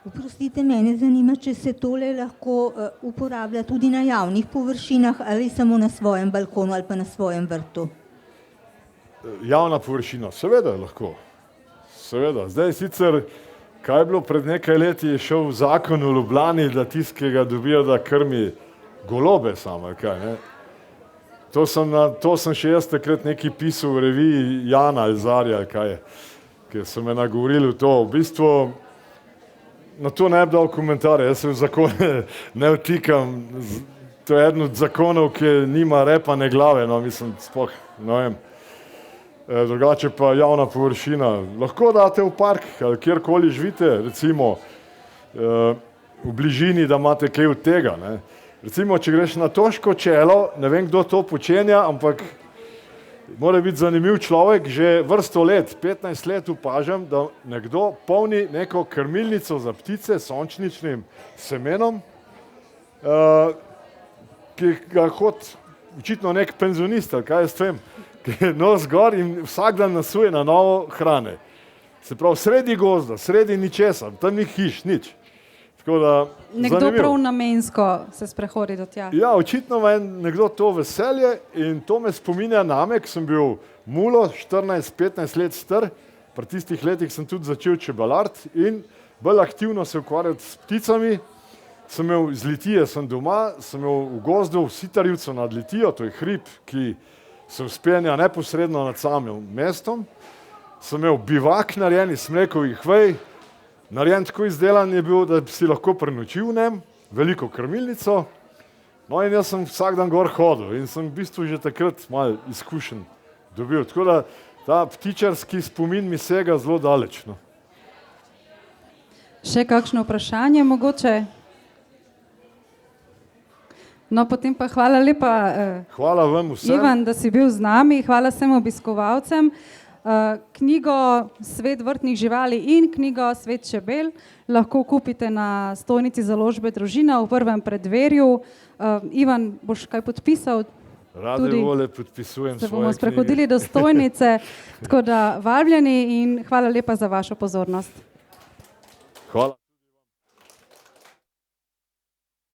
Oprostite, mene zanima, če se tole lahko uporablja tudi na javnih površinah ali samo na svojem balkonu ali pa na svojem vrtu. Javna površina, seveda lahko. Seveda. Zdaj sicer, kaj je bilo pred nekaj leti, je šel zakon v Ljubljani, da tisti, ki ga dobijo, da krmi golobe samo, kaj, ne? To sem še jaz takrat nekaj pisal v reviji Jana ali Zarja, ali kaj je, ker so me nagovorili v to. V bistvu, na to ne bi dal komentarja, jaz se v zakone ne vtikam. To je eden od zakonov, ki nima repa ne glave, no, mislim, sploh, ne vem. Drugače pa javna površina. Lahko date v park, ali kjerkoli živite, recimo v bližini, da imate kaj od tega, ne. Recimo, če greš na Toško čelo, ne vem, kdo to počenja, ampak mora biti zanimiv človek, že vrsto let, 15 let opažam, da nekdo polni neko krmilnico za ptice s sončničnim semenom, ki ga hod očitno nek penzionist, ali kaj jaz vem, ki je nos gor in vsak dan nasuje na novo hrane. Se pravi, sredi gozda, sredi ničesar, tam ni hiš, nič. Tako da, nekdo zanimiv. prav namensko se sprehodi do tja. Ja, očitno ima nekdo to veselje in to me spominja name, ko sem bil mulo, 14-15 let star, pri tistih letih sem tudi začel čebelariti in bolj aktivno se ukvarjati s pticami. Sem imel z Litije, sem doma, sem imel v gozdu v Sitarjevcu nad Litijo, to je hrib, ki se vzpenja neposredno nad samim mestom. Sem imel bivak narejen iz smrekovih vej, narejen tako izdelan je bil, da bi si lahko prenočil v njem, veliko krmilnico. No in jaz sem vsak dan gor hodil in sem v bistvu že takrat malo izkušenj dobil. Tako da ta ptičarski spomin mi sega zelo daleč, no. Še kakšno vprašanje mogoče? No, potem pa hvala lepa, Hvala vam vsem. Ivan, da si bil z nami, hvala vsem obiskovalcem. Knjigo Svet vrtnih živali in knjigo Svet čebel lahko kupite na stojnici založbe Družina v prvem predverju. Ivan, boš kaj podpisal? Rade volje podpisujem svoje knjige. Se bomo sprehodili do stojnice, tako da vabljeni in hvala lepa za vašo pozornost. Hvala.